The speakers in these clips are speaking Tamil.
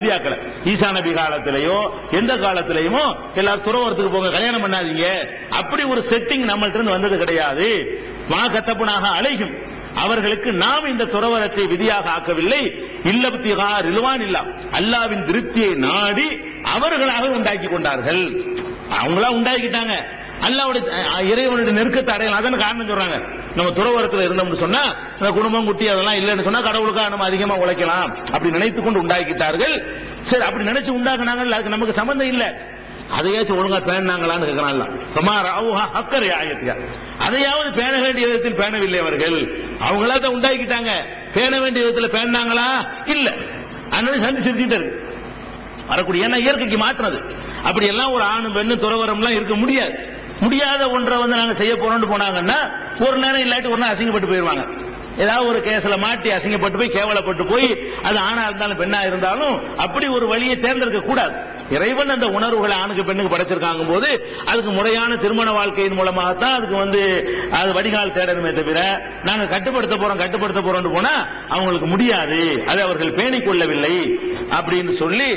விதியாக்கல. ஈசா நபி காலத்திலேயோ எந்த காலத்திலேயுமோ எல்லாரும் துறவரத்துக்கு போங்க, கல்யாணம் பண்ணாதீங்க, அப்படி ஒரு செட்டிங் நம்மள்ட்ட இருந்து வந்தது கிடையாது. மா கத்தப்புனாக அலைகும், அவர்களுக்கு நாம் இந்த துறவரத்தை விதியாக ஆக்கவில்லை. இல்லப்திகா ரில்வான் இல்லா, அல்லாவின் திருப்தியை நாடி அவர்களாக உண்டாக்கி கொண்டார்கள். அவங்களா உண்டாக்கிட்டாங்க. அல்லாஹ்வுடைய இறைவனுடைய நெருக்கத்தை அடையலாம். அதான காரணம் சொல்றாங்க. நம்ம துறவரத்தில் இருந்தோம்னு சொன்னா குடும்பம் குட்டி அதெல்லாம் இல்லைன்னு சொன்னா கடவுளுக்காக நம்ம அதிகமா உழைக்கலாம் அப்படி நினைத்துக் கொண்டு உண்டாக்கிட்டார்கள். சரி, அப்படி நினைச்சு உண்டாக்குனாங்க, அதுக்கு நமக்கு சம்பந்தம் இல்லை. அதையாச்சும் ஒழுங்கா பேணாங்களான்னு கேட்கிறான். அதையாவது பேண வேண்டிய விதத்தில் பேணவில்லை அவர்கள். அவங்களா தான் உண்டாக்கிட்டாங்க, பேண வேண்டிய விதத்தில் பேணாங்களா? இல்ல. அதனால சந்தி சிரிச்சுட்டு இருக்கு வரக்கூடிய, ஏன்னா இயற்கைக்கு மாற்றுறது. அப்படி எல்லாம் ஒரு ஆணும் பெண்ணும் துறவரம் எல்லாம் இருக்க முடியாது. முடியாத ஒன்றை நாங்க செய்ய போறோம்னு போனாங்கன்னா ஒரு நேரம் இல்லாட்டி ஒரு நேரம் அசிங்கப்பட்டு போயிருவாங்க. ஏதாவது ஒரு கேஸ்ல மாட்டி அசிங்கப்பட்டு போய் கேவலப்பட்டு போய் அது ஆணா இருந்தாலும் பெண்ணா இருந்தாலும் அப்படி ஒரு வழியை தேர்ந்தெடுக்க கூடாது. இறைவன் அந்த உணர்வுகளை ஆணுக்கு பெண்ணுக்கு படைச்சிருக்காங்க போது அதுக்கு முறையான திருமண வாழ்க்கையின் மூலமாகத்தான் அதுக்கு அது வடிகால் தேடணுமே தவிர நாங்க கட்டுப்படுத்த போறோம் போனா அவங்களுக்கு முடியாது, அதை அவர்கள் பேணிக் கொள்ளவில்லை அப்படின்னு சொல்லி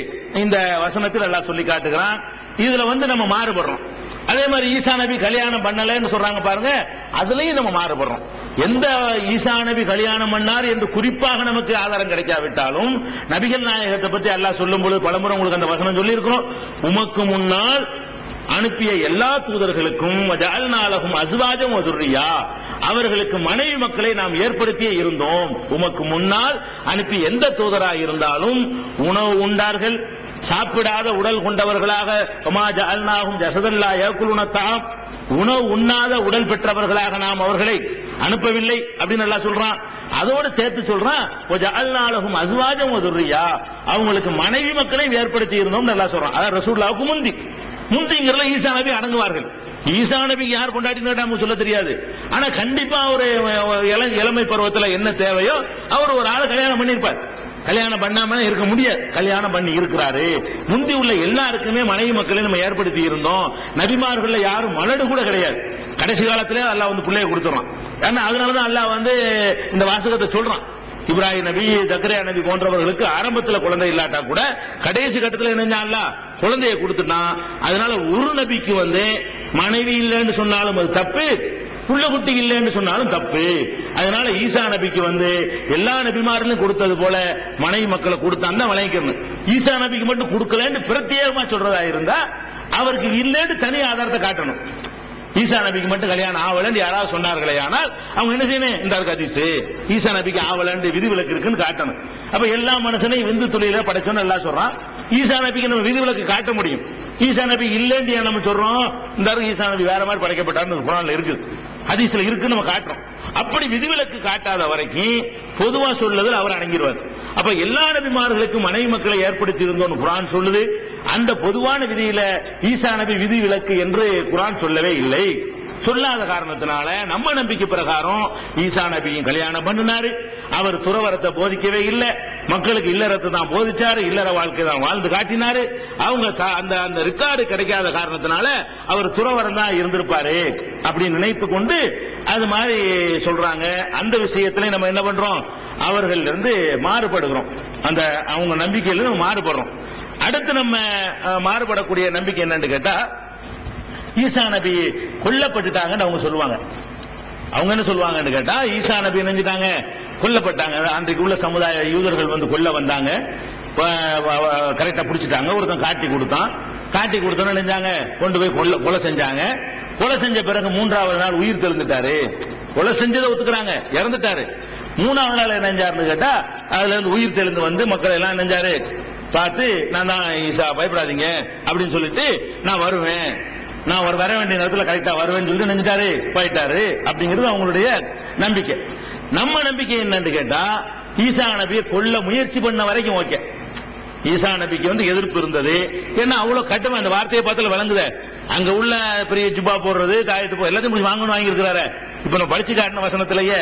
இந்த வசனத்தில் எல்லாம் சொல்லி காட்டுகிறான். இதுல நம்ம மாறுபடுறோம். அதே மாதிரி ஈசா நபி கல்யாணம் பண்ணலன்னு சொல்றாங்க பாருங்க, அதுலயும் நம்ம மாறுபடுறோம். எந்த ஈசா நபி கல்யாணம் பண்ணார் என்று குறிப்பாக நமக்கு ஆதாரம் கிடைக்காவிட்டாலும் நபிகள் நாயகத்தை பற்றி அல்லாஹ் சொல்லும் பொழுது பலமுறை உங்களுக்கு அந்த வசனம் சொல்லி இருக்கிறோம். உமக்கு முன்னால் அனுப்பிய எல்லா தூதர்களுக்கும் ஜஅல்நாலஹும் அஸ்வாஜம் வ ذُرِّيَّةً, அவர்களுக்கு மனைவி மக்களை நாம் ஏற்படுத்தியே இருந்தோம். உமக்கு முன்னால் அனுப்பிய எந்த தூதராக இருந்தாலும் உணவு உண்டார்கள், சாப்பிடாத உடல் கொண்டவர்களாக உணவு உண்ணாத உடல் பெற்றவர்களாக நாம் அவர்களை அனுப்பவில்லை அப்படின்னு எல்லாம் சொல்றான். அதோடு சேர்த்து சொல்றான் அஸ்வாஜம் வ ذُرِّيَّةً, அவங்களுக்கு மனைவி மக்களை ஏற்படுத்தி இருந்தோம் நல்லா சொல்றான். அதாவது ரசூலுல்லாஹ்வுக்கு முந்திங்கிறதுல ஈசா நபி அடங்குவார்கள். ஈசா நபிக்கு யார் கொண்டாடினா நமக்கு சொல்ல தெரியாது. ஆனா கண்டிப்பா ஒரு இளமை பருவத்தில் என்ன தேவையோ அவர் ஒரு ஆளை கல்யாணம் பண்ணியிருப்பார். கல்யாணம் பண்ணாம இருக்க முடியாது, கல்யாணம் பண்ணி இருக்கிறாரு. முந்தி உள்ள எல்லாருக்குமே மனைவி மக்களை நம்ம ஏற்படுத்தி இருந்தோம். நபிமார்கள் யாரும் மலடு கூட கிடையாது. கடைசி காலத்திலே அல்லாஹ் பிள்ளையை கொடுத்துறான். அதனாலதான் அல்லாஹ் இந்த வாசகத்தை சொல்றான். இப்ராஹிம் நபி, ஜக்கரியா நபி போன்றவர்களுக்கு ஆரம்பத்தில் குழந்தை இல்லாட்டா கூட கடைசி கட்டத்தில் என்ன குழந்தையை கொடுத்துட்டான். அதனால ஒரு நபிக்கு மனைவி இல்லைன்னு சொன்னாலும் அது தப்பு, புள்ள குட்டி இல்லைன்னு சொன்னாலும் தப்பு. அதனால ஈசா நபிக்கு எல்லா நபிமார்களும் கொடுத்தது போல மனைவி மக்களை கொடுத்தான் தான் வளைக்கணும். ஈசா நபிக்கு மட்டும் கொடுக்கலன்னு பிரத்யேகமா சொல்றதா இருந்தா அவருக்கு இல்லைன்னு தனி ஆதாரத்தை காட்டணும். ஈசா நபிக்கு மட்டும் கல்யாணம் ஆவலன்னு யாராவது சொன்னார்களே ஆனால் அவங்க என்ன செய்யணும், இந்த ஹதீஸ் ஈசா நபிக்கு ஆவலன்னு விதிவிலக்கு இருக்குன்னு காட்டணும். அப்ப எல்லா மனுஷனையும் விந்து துளியில படைச்சோன்னு எல்லாம் சொல்றான். ஈசா நபிக்கு நம்ம விதிவிலக்கு காட்ட முடியும். ஈசா நபி இல்லைன்னு நம்ம சொல்றோம், இந்த ஈசா நபி வேற மாதிரி படைக்கப்பட்டார்னு குர்ஆன்ல இருக்கு, ஹதீஸ்ல இருக்குன்னு நம்ம காட்டுறோம். அப்படி விதிவிலக்கு காட்டாத வரைக்கும் பொதுவா சொல்லுதல் அவர் அடங்கிடுவார். அப்ப எல்லா நபிமார்களுக்கும் மனைவி மக்களை ஏற்படுத்தி இருந்தோம் குர்ஆன் சொல்லுது. அந்த பொதுவான விதியில ஈசா நபி விதிவிலக்கு என்று குர்ஆன் சொல்லவே இல்லை. சொல்லாத காரணத்தினால நம்ம நம்பிக்கை பிரகாரம் ஈசா நபியும் கல்யாணம் பண்ணினாரு. அவர் துறவரத்தை போதிக்கவே இல்லை, மக்களுக்கு இல்லறத்தை தான் போதிச்சாரு, இல்லற வாழ்க்கை தான் வாழ்ந்து காட்டினாரு. அவங்க அந்த ரிக்கார்டு கிடைக்காத காரணத்தினால அவர் துறவரம் தான் இருந்திருப்பாரு அப்படின்னு நினைத்து கொண்டு அது மாதிரி சொல்றாங்க. அந்த விஷயத்துல நம்ம என்ன பண்றோம், அவர்கள் இருந்து மாறுபடுகிறோம். அந்த அவங்க நம்பிக்கையில நம்ம மாறுபடுறோம். அடுத்து நம்ம மாறுபடக்கூடிய நம்பிக்கை என்னன்னு கேட்டா, ஈசா நபி கொல்லப்பட்டுட்டாங்கன்னு அவங்க சொல்லுவாங்க. அவங்க என்ன சொல்லுவாங்கன்னு கேட்டா, ஈசா நபி நினைஞ்சிட்டாங்க, கொல்லப்பட்டாங்க. அன்றைக்கு உள்ள சமுதாய யூதர்கள் கொல்ல வந்தாங்க, கரெக்டா பிடிச்சிட்டாங்க. ஒருத்தன் காட்டி கொடுத்தோன்னு நினைஞ்சாங்க, கொண்டு போய் கொலை செஞ்சாங்க. கொலை செஞ்ச பிறகு 3வது நாள் உயிர் தெழுந்துட்டாரு. கொலை செஞ்சதை ஒத்துக்கிறாங்க, இறந்துட்டாரு. 3வது நாள் நினைஞ்சாருன்னு கேட்டா அதுல இருந்து உயிர் தெழுந்து மக்கள் எல்லாம் நினைஞ்சாரு பார்த்து, நான் தான் ஈசா, பயப்படாதீங்க அப்படின்னு சொல்லிட்டு நான் வருவேன், நான் வர வேண்டிய நேரத்தில் கரெக்டா வருவேன்னு சொல்லிட்டு நினைச்சாரு, போயிட்டாரு அப்படிங்கிறது அவங்களுடைய நம்பிக்கை. நம்ம நம்பிக்கை என்னன்னு கேட்டா, ஈசா நபியை கொல்ல முயற்சி பண்ண வரைக்கும் ஓகே. ஈசா நபிக்கு எதிர்ப்பு இருந்தது. ஏன்னா அவ்வளவு கட்டமா அந்த வார்த்தையை பார்த்தால விளங்குத. அங்க உள்ள பெரிய ஜுப்பா போடுறது, தாயத்து எல்லாத்தையும் வாங்கணும் வாங்கி இருக்கிறாரு. இப்ப நம்ம படிச்சு காட்டின வசனத்திலேயே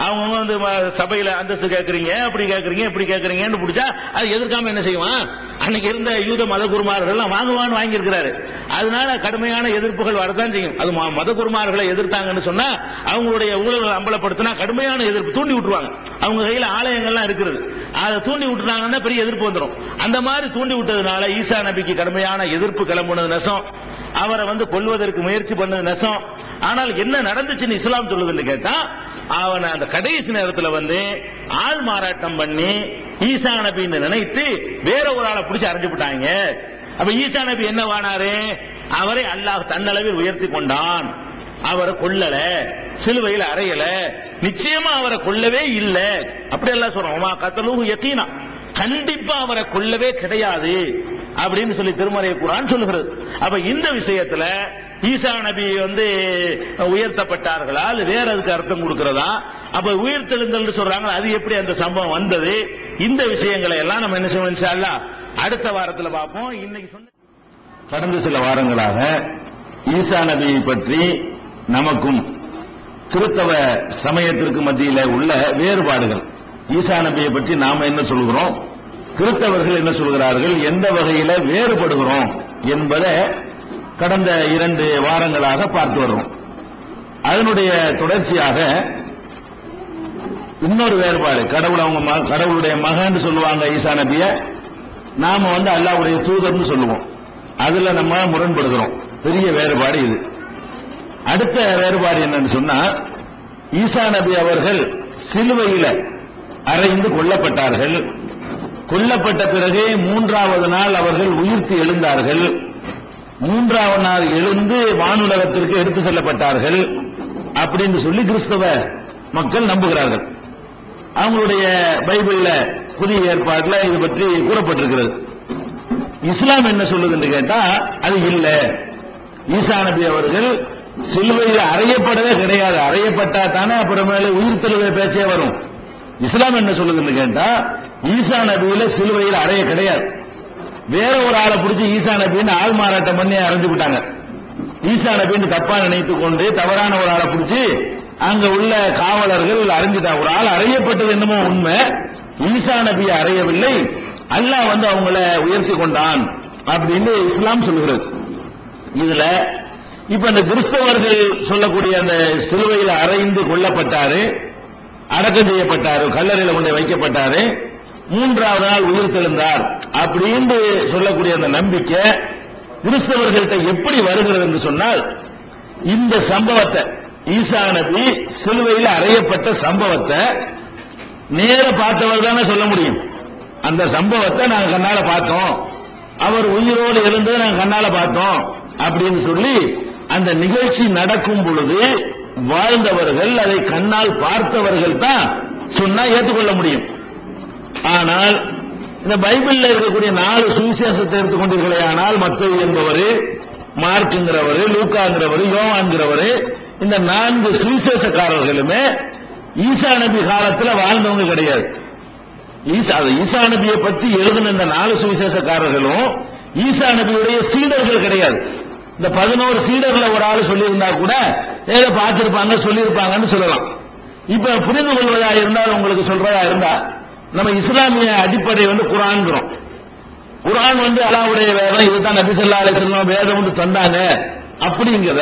அவங்க சபையில அந்தஸ்து கேட்கறீங்க, அப்படி கேட்கறீங்க, இப்படி கேட்கறீங்கன்னு பிடிச்சா அது எதிர்க்காம என்ன செய்வான், அன்னைக்கு இருந்த யூத மத குருமார்கள் எல்லாம் வாங்குவான்னு வாங்கி இருக்கிறாரு. அதனால கடுமையான எதிர்ப்புகள் வரத்தான் செய்யும். அது மத குருமார்களை எதிர்த்தாங்கன்னு சொன்னா அவங்களுடைய ஊழல்களை அம்பலப்படுத்தினா கடுமையான எதிர்ப்பு தூண்டி விட்டுருவாங்க. அவங்க கையில ஆலயங்கள்லாம் இருக்கிறது. அதை தூண்டி விட்டுறாங்கன்னா பெரிய எதிர்ப்பு வந்துடும். அந்த மாதிரி தூண்டி விட்டதுனால ஈசா நபிக்கு கடுமையான எதிர்ப்பு கிளம்புனது நெசம், அவரை கொல்வதற்கு முயற்சி பண்ணது நெசம். ஆனால் என்ன நடந்துச்சுன்னு இஸ்லாம் சொல்லுதுன்னு கேட்டா, அவனை அந்த கடைசி நேரத்தில் ஆள் மாறாட்டம் பண்ணி ஈசா நபின்னு நினைத்து வேற ஒரு ஆளை பிடிச்சி அரைஞ்சு விட்டாங்க. அப்ப ஈசா நபி என்ன வானாரு, அவரை அல்லாஹ் தன்னளவில் உயர்த்தி கொண்டான், அவரை கொல்லல, சிலுவையில் அறையல, நிச்சயமா அவரை கொல்லவே இல்லை அப்படி எல்லாம் சொல்றோம். கத்தலூஹு யகீனா, கண்டிப்பா அவரை கொல்லவே கிடையாது அப்படின்னு சொல்லி திருமறை குர்ஆன் சொல்லுகிறது. அப்ப இந்த விஷயத்துல ஈசா நபி உயர்த்தப்பட்டார்களா இல்ல வேற அதுக்கு அர்த்தம் கொடுக்கிறதா? அப்ப உயிர்த்தெழுந்தல் சொல்றாங்க, அது எப்படி அந்த சம்பவம் வந்தது? இந்த விஷயங்களை எல்லாம் நம்ம என்ன செய்வோம் இன்ஷா அல்லாஹ் அடுத்த வாரத்தில் பார்ப்போம். இன்னைக்கு சொன்ன கடந்த சில வாரங்களாக ஈசா நபியை பற்றி நமக்கும் கிறிஸ்தவ சமயத்திற்கு மத்தியில உள்ள வேறுபாடுகள், ஈசா நபியை பற்றி நாம என்ன சொல்கிறோம், கிறிஸ்தவர்கள் என்ன சொல்கிறார்கள், எந்த வகையில வேறுபடுகிறோம் என்பதை கடந்த 2 வாரங்களாக பார்த்து வர்றோம். அதனுடைய தொடர்ச்சியாக இன்னொரு வேறுபாடு, கடவுளுடைய மகன் சொல்லுவாங்க ஈசா நபிய, நாம அல்லாஹ்வுடைய தூதர்னு சொல்லுவோம். அதுல நம்ம முரண்படுகிறோம். பெரிய வேறுபாடு இது. அடுத்த வேறுபாடு என்னன்னு சொன்னா, ஈசா நபி அவர்கள் சிலுவையில அறைந்து கொல்லப்பட்டார்கள். கொல்லப்பட்ட பிறகு 3வது நாள் அவர்கள் உயிர்த்து எழுந்தார்கள். 3வது நாள் எழுந்து வானுலகத்திற்கு எடுத்து செல்லப்பட்டார்கள் அப்படின்னு சொல்லி கிறிஸ்தவ மக்கள் நம்புகிறார்கள். அவங்களுடைய பைபிள்ல புதிய ஏற்பாட்டுல இது பற்றி கூறப்பட்டிருக்கிறது. இஸ்லாம் என்ன சொல்லுது என்று கேட்டா, அது இல்ல, ஈசா நபி அவர்கள் சிலுவையில் அறையப்படவே கிடையாது. அறையப்பட்டா தானே அப்புறமேல உயிர்த்தெழுவை பேச்சே வரும். இஸ்லாம் என்ன சொல்லுதுன்னு கேட்டா, ஈசா நபியில சிலுவையில் அறைய கிடையாது. வேற ஒரு ஆளை பிடிச்சி ஈசா நபின்னு ஆள் மாறாட்டம் பண்ணி அரைஞ்சு விட்டாங்க. ஈசா நபின்னு தப்பா நினைத்து கொண்டு தவறான ஒரு ஆளை பிடிச்சி அங்க உள்ள காவலர்கள் அறிஞ்சிட்டாங்க. ஒரு ஆள் அறையப்பட்டது என்னமோ உண்மை, ஈசா நபியை அறையவில்லை, அல்லாஹ் அவங்கள உயர்த்தி கொண்டான் அப்படின்னு இஸ்லாம் சொல்லுகிறது. இதுல இப்ப இந்த கிறிஸ்தவர்கள் சொல்லக்கூடிய அந்த சிலுவையில் அறைந்து கொல்லப்பட்டாரு, அடக்கம் செய்யப்பட்டாரு, கல்லறையில் கொண்டு வைக்கப்பட்டாரு, 3வது நாள் உயிர்த்தெழுந்தார் அப்படின்னு சொல்லக்கூடிய அந்த நம்பிக்கை கிறிஸ்தவர்கள்ட்ட எப்படி வருகிறது என்று சொன்னால், இந்த சம்பவத்தை, ஈசா நபி சிலுவையில் அறையப்பட்ட சம்பவத்தை நேர பார்த்தவர் தானே சொல்ல முடியும். அந்த சம்பவத்தை நாங்க கண்ணால பார்த்தோம், அவர் உயிரோடு எழுந்ததை நாங்க கண்ணால பார்த்தோம் அப்படின்னு சொல்லி அந்த நிகழ்ச்சி நடக்கும் பொழுது வாழ்ந்தவர்கள், அதை கண்ணால் பார்த்தவர்கள் தான் சொன்னா ஏற்றுக்கொள்ள முடியும். ஆனால் இந்த பைபிள்ல இருக்கக்கூடிய 4 சுவிசேஷத்தை எடுத்துக்கொண்டீர்களே, ஆனால் மத்தேயு என்பவர், மார்க்ங்கிறவர், லூக்காங்கிறவர், யோவான்கிறவர், இந்த 4 சுவிசேஷக்காரர்களுமே ஈசா நபி காலத்தில் வாழ்ந்தவங்க கிடையாது. ஈசா நபியை பற்றி எழுதின இந்த 4 சுவிசேஷக்காரர்களும் ஈசா நபியுடைய சீடர்கள் கிடையாது. இந்த 11 சீடர்களை ஒரு ஆள் சொல்லியிருந்தா கூட ஏதோ பார்த்திருப்பாங்க, சொல்லியிருப்பாங்கன்னு சொல்லலாம். இப்ப புரிந்து கொள்வதா இருந்தால், உங்களுக்கு சொல்றதா இருந்தா, நம்ம இஸ்லாமிய அடிப்படை குர்ஆன்கிறோம். குர்ஆன் அல்லாஹ்வுடைய வேதம், இதுதான் நபி ஸல்லல்லாஹு அலைஹி வஸல்லம் வேதம் தந்தாங்க அப்படிங்கிற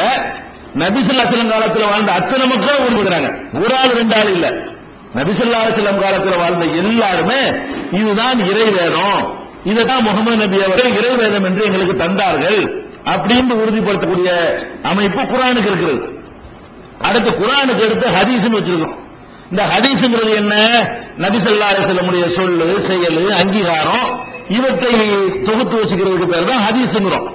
நபி ஸல்லல்லாஹு அலைஹி வஸல்லம் காலத்தில் வாழ்ந்த அத்தனை மக்களும் விரும்புகிறாங்க. ஒரு ஆள் 2 ஆள் இல்ல, நபி ஸல்லல்லாஹு அலைஹி வஸல்லம் காலத்தில் வாழ்ந்த எல்லாருமே இதுதான் இறை வேதம், இதுதான் முகமது நபி அவர்கள் இறை வேதம் என்று எங்களுக்கு தந்தார்கள் அப்படின்னு உறுதிப்படுத்தக்கூடிய அமைப்பு குர்ஆனுக்கு இருக்கிறது. அடுத்து குர்ஆனுக்கு அடுத்து ஹதீஸ்னு வச்சிருக்கோம். இந்த ஹதீஸ்ங்கிறது என்ன? நபி ஸல்லல்லாஹு அலைஹி வஸல்லமுடைய சொல்லு, செயல், அங்கீகாரம் இவற்றை தொகுத்து வச்சுக்கிறதுக்கு பேர் தான் ஹதீஸ்ங்கிறோம்.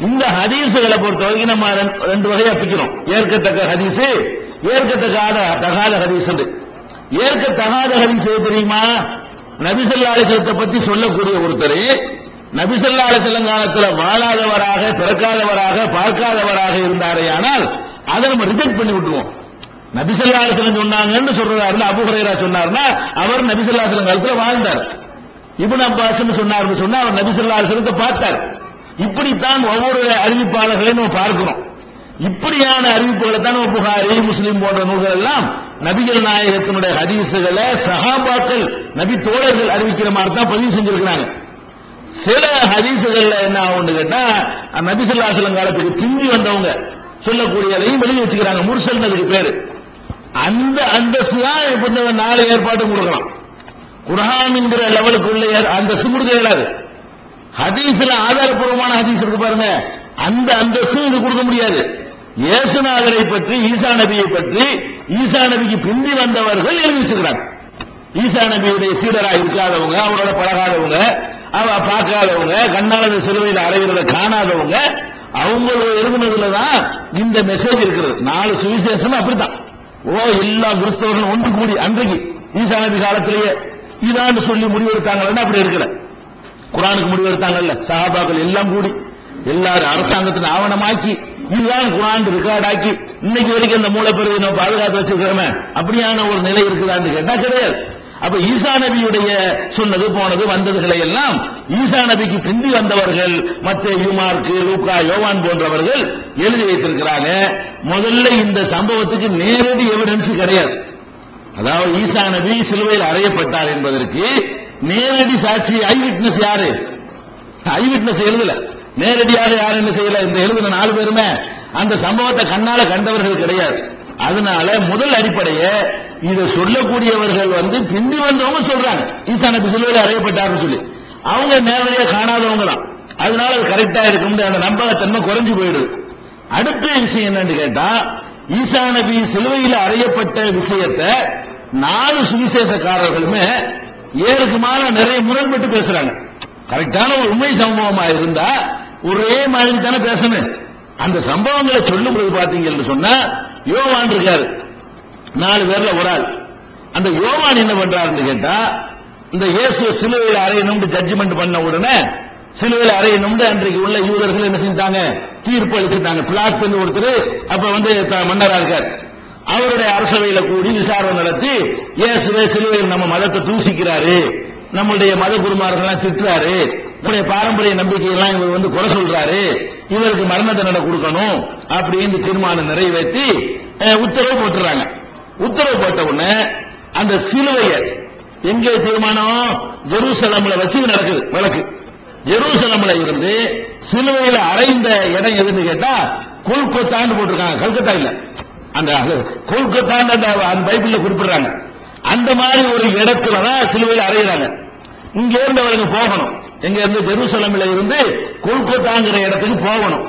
இந்த ஹதீஸ்களை பொறுத்தவரைக்கும் நம்ம 2 வகையா பிரிக்கிறோம். ஏற்கத்தக்க ஹதீஸ், ஏற்கத்தகாத ஹதீஸ். ஏற்கத்தகாத ஹதீஸ் தெரியுமா? நபி ஸல்லல்லாஹு அலைஹி வஸல்லத்தை பத்தி சொல்லக்கூடிய ஒருத்தர் நபி ஸல்லல்லாஹு அலைஹி வஸல்லம் காலத்தில் வாழாதவராக, பிறக்காதவராக, பார்க்காதவராக இருந்தாரே, ஆனால் அதை நம்ம ரிஜெக்ட் பண்ணி விட்டுருவோம். நபி ஸல்லல்லாஹு அலைஹி வஸல்லம் சொன்னாங்கன்னு சொல்றதா இருந்தா, அபூ ஹுரைரா சொன்னார்னா அவர் நபி ஸல்லல்லாஹு அலைஹி வஸல்லம் காலத்தில் வாழ்ந்தார். இப்னு அப்பாஸ் சொன்னார்னு சொன்னா அவர் நபி ஸல்லல்லாஹு அலைஹி வஸல்லத்தை பார்த்தார். இப்படித்தான் ஒவ்வொரு அறிவிப்பாளர்களையும் நம்ம பார்க்கிறோம். இப்படியான அறிவிப்புகளை தான் புகாரி, முஸ்லிம் போன்ற நூல்கள் எல்லாம் நபிகள் நாயகத்தினுடைய ஹதீசுகளை சஹாபாக்கள், நபி தோழர்கள் அறிவிக்கிற மாதிரி தான் பதிவு செஞ்சிருக்கிறாங்க. சில ஹதீசுகள்ல என்ன ஆகும்னு கேட்டா, நபி ஸல்லல்லாஹு அலைஹி வஸல்லம் காலத்துக்கு பிந்தி வந்தவங்க சொல்லக்கூடியதையும் வெளியே வச்சுக்கிறாங்க. முர்சல்னு பேரு. அந்த அந்தஸ்து தான் இப்ப 4 ஏற்பாடு கொடுக்கலாம். குர்ஆன் என்கிற லெவலுக்குள்ள அந்தஸ்து கொடுக்க இயலாது. ஹதீஸ்ல ஆதாரப்பூர்வமான ஹதீஸ் இருக்கு பாருங்க, அந்த அந்தஸ்தும் இது கொடுக்க முடியாது. இயேசுநாதரை பற்றி, ஈசா நபியை பற்றி, ஈசா நபிக்கு பிந்தி வந்தவர்கள் எழுதி வச்சிருக்கிறாங்க. ஈசா நபியுடைய சீடராக இருக்காதவங்க, அவரோட பழகாதவங்க, அவ பார்க்காதவங்க, கண்ணாளர் சிலுவையில் அறைகிறத காணாதவங்க, அவங்களோட எழுதுனதுலதான் இந்த மெசேஜ் இருக்கிறது. 4 சுவிசேஷம் அப்படித்தான். எல்லா கிறிஸ்தவர்களும் ஒன்று கூடி அன்றைக்கு ஈசா நபி காலத்திலேயே இதான்னு சொல்லி முடிவெடுத்தாங்கன்னா அப்படி இருக்கல. குர்ஆனுக்கு முடிவெடுத்தாங்கல்ல சஹாபாக்கள் எல்லாம் கூடி எல்லாரும் அரசாங்கத்தின் ஆவணமாக்கி இதுதான் குர்ஆன் ரெக்கார்ட் ஆக்கி இன்னைக்கு வரைக்கும் இந்த மூலப்பெருவை நம்ம பாதுகாத்து வச்சிருக்கிறோமே, அப்படியான ஒரு நிலை இருக்குதான்னு கேட்டா கிடையாது. அப்ப ஈசா நபியுடைய சொன்னது போனது வந்ததுகளை எல்லாம் ஈசா நபிக்கு பிந்தி வந்தவர்கள் மத்தேயு, மார்க்கு, லூக்கா, யோவான் போன்றவர்கள் எழுதி வைத்திருக்கிறாங்க. முதல்ல இந்த சம்பவத்துக்கு நேரடி எவிடன்ஸ் கிடையாது. அதாவது ஈசா நபி சிலுவையில் அறையப்பட்டார் என்பதற்கு நேரடி சாட்சி ஐவிட்னஸ் யாரு? ஐவிட்னஸ் எழுதல, நேரடியாக யாரும் என்ன செய்யல. இந்த எழுதின 4 பேருமே அந்த சம்பவத்தை கண்ணால கண்டவர்கள் கிடையாது. அதனால முதல் அடிப்படையை இதை சொல்லக்கூடியவர்கள் பிந்தி வந்தவங்க சொல்றாங்க ஈசா நபி சிலுவையில் அறையப்பட்டார்னு சொல்லி, அவங்க நேரடியாக காணாதவங்க தான். அதனால அது கரெக்டா இருக்கும், அந்த நம்பகத்தன்மை குறைஞ்சு போயிடுது. அடுத்த விஷயம் என்னன்னு கேட்டா, ஈசா நபி சிலுவையில் அறையப்பட்ட விஷயத்தை 4 சுவிசேஷக்காரர்களுமே ஏழுக்கு மேல நிறைய முரண்பட்டு பேசுறாங்க. கரெக்டான ஒரு உண்மை சம்பவமா இருந்தா ஒரே மாதிரி தானே பேசணும். அந்த சம்பவங்களை சொல்லும் போது பாத்தீங்கன்னு சொன்னா, யோவான் இருக்காரு 4 பேர்ல ஒரு ஆள். அந்த யோவான் என்ன பண்றாருன்னு கேட்டா, இந்த இயேசு சிலுவையில் அறையணும்னு ஜட்ஜ்மெண்ட் பண்ண உடனே சிலுவையில் அறையணும்னு அன்றைக்கு உள்ள யூதர்கள் என்ன செஞ்சாங்க, தீர்ப்பு அளிச்சுட்டாங்க. பிளாத்துன்னு ஒருத்தர் அப்ப மன்னரா இருக்கார், அவருடைய அரசவையில கூடி விசாரணை நடத்தி இயேசுவே சிலுவையில் நம்ம மதத்தை தூசிக்கிறாரு, நம்முடைய மத குருமார்கள் திட்டுறாரு, நம்முடைய பாரம்பரிய நம்பிக்கையெல்லாம் இவர் குறை சொல்றாரு, இவருக்கு மரண தண்டனை கொடுக்கணும் அப்படின்னு தீர்மானம் நிறைவேற்றி உத்தரவு போட்டுறாங்க. உத்தரவு போட்ட உடனே அந்த சிலுவையை எங்கே தீர்மானம், ஜெருசலம்ல வச்சு நடக்குது வழக்கு. ஜெருசலம்ல இருந்து சிலுவையில் அறைந்த இடம் எதுன்னு கேட்டா கொல்கத்தான்னு போட்டிருக்காங்க. கல்கத்தா இல்ல, அந்த கொல்கத்தான்னு அந்த பைபிள்ல குறிப்பிடுறாங்க. அந்த மாதிரி ஒரு இடத்துலதான் சிலுவையில் அறையிறாங்க. இங்க இருந்து அவருக்கு போகணும், எங்க இருந்து ஜெருசலம்ல இருந்து கொல்கத்தாங்கிற இடத்துக்கு போகணும்.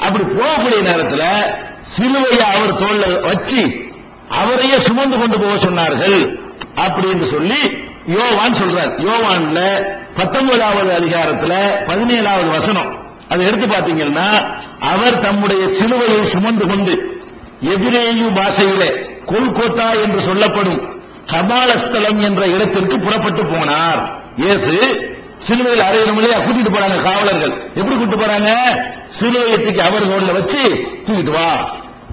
அப்படி போகக்கூடிய நேரத்தில் சிலுவையை அவர் தோல்ல வச்சு அவரையே சுமந்து கொண்டு போக சொன்னார்கள் அப்படின்னு சொல்லி யோவான் சொல்றார். யோவான்ல 19வது அதிகாரத்துல 17வது வசனம் அதை எடுத்து பாத்தீங்கன்னா, அவர் தம்முடைய சிலுவையை சுமந்து கொண்டு எபிரேயு பாஷையிலே கொல்கத்தா என்று சொல்லப்படும் கபாலஸ்தலம் என்ற இடத்திற்கு புறப்பட்டு போனார். இயேசு சிலுவையில் அறையணும் இல்லையா, கூட்டிட்டு போறாங்க காவலர்கள். எப்படி கூட்டிட்டு போறாங்க, சிலுவையை தூக்கி அவர் ரோட்ல வச்சு தூக்கிட்டு வா.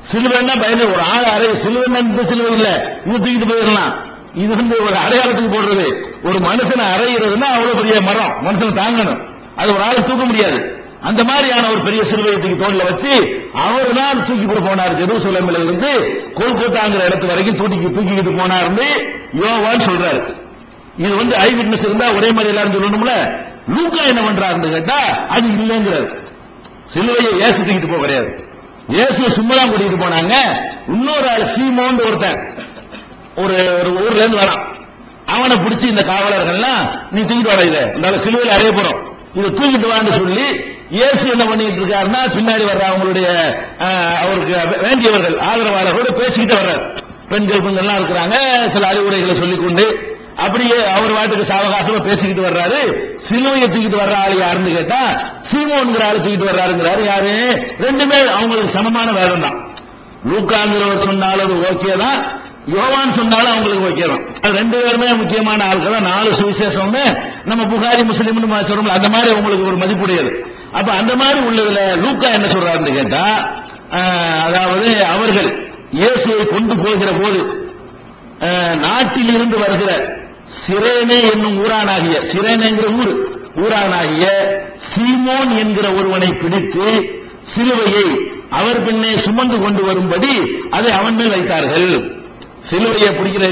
சிலுவைன்னா பயந்து ஒரு ஆள் அறை, சிலுவைன்னா இந்த சிலுவை இல்ல, இது தூக்கிட்டு போயிடலாம். இது ஒரு அடையாளத்துக்கு போடுறது. ஒரு மனுஷனை அறையிறதுன்னா அவ்வளவு பெரிய மரம், மனுஷனை தாங்கணும், அது ஒரு ஆள் தூக்க முடியாது. அந்த மாதிரியான ஒரு பெரிய சிலுவையை தூக்கி தோல்ல வச்சு அவர் தான் தூக்கி கொண்டு போனார். ஜெருசலேமில் இருந்து கொல்கத்தாங்கிற இடத்து வரைக்கும் தூக்கிட்டு போனார்னு யோவான் சொல்றாரு. இது ஐ விட்னஸ் இருந்தா ஒரே மாதிரி எல்லாரும் சொல்லணும்ல. லூக்கா என்ன பண்றாருன்னு கேட்டா அது இல்லைங்கிறார். சிலுவையை இயேசு தூக்கிட்டு போக கிடையாது, இயேசு சும்மா தான் கூட்டிட்டு போனாங்க. இன்னொரு ஆள் சீமோன் ஒருத்தன் ஒரு ஊர்ல இருந்து வரான், அவனை பிடிச்சி இந்த காவலர்கள்லாம் நீ தூக்கிட்டு வர, இதை இந்த சிலுவையில் அறைய போறோம், இதை தூக்கிட்டு வான்னு சொல்லி இயேசு என்ன பண்ணிட்டு இருக்காருன்னா பின்னாடி வர்ற அவங்களுடைய அவருக்கு வேண்டியவர்கள் ஆதரவாளர்களோட பேசிக்கிட்டு வர்றாரு. பெண்கள் எல்லாம் இருக்கிறாங்க, சில அறிவுரைகளை சொல்லிக்கொண்டு அப்படியே அவர் வாட்டுக்கு சாவகாசமா பேசிக்கிட்டு வர்றாரு. சிலுவையை தூக்கிட்டு வர்ற ஆள் யாருன்னு கேட்டா சீமோன்கிற ஆள் தூக்கிட்டு வர்றாருங்கிறாரு. யாரு? ரெண்டுமே அவங்களுக்கு சமமான வேதம் தான். லூக்காங்கிறவர் சொன்னாலும் அது ஓகே தான், யோவான் சொன்னாலும் அவங்களுக்கு ஓகே தான். அது 2 பேருமே முக்கியமான ஆட்கள் தான். 4 சுவிசேஷம்னு நம்ம புகாரி முஸ்லிம்னு சொல்றோம், அந்த மாதிரி அவங்களுக்கு ஒரு மதிப்புடையது. அப்ப அந்த மாதிரி உள்ளதுல லூக்கா என்ன சொல்றாருன்னு கேட்டா, அதாவது அவர்கள் இயேசுவை கொண்டு போகிற போது நாட்டில் இருந்து வருகிற சிரேனே என்னும் ஊரானாகிய, சிரேனேங்கிற ஊரானாகிய சீமோன் என்கிற ஒருவனை பிடித்து சிலுவையை அவர் பின்னே சுமந்து கொண்டு வரும்படி அதை அவன் மேல் வைத்தார்கள். சிலுவையை பிடிக்கிற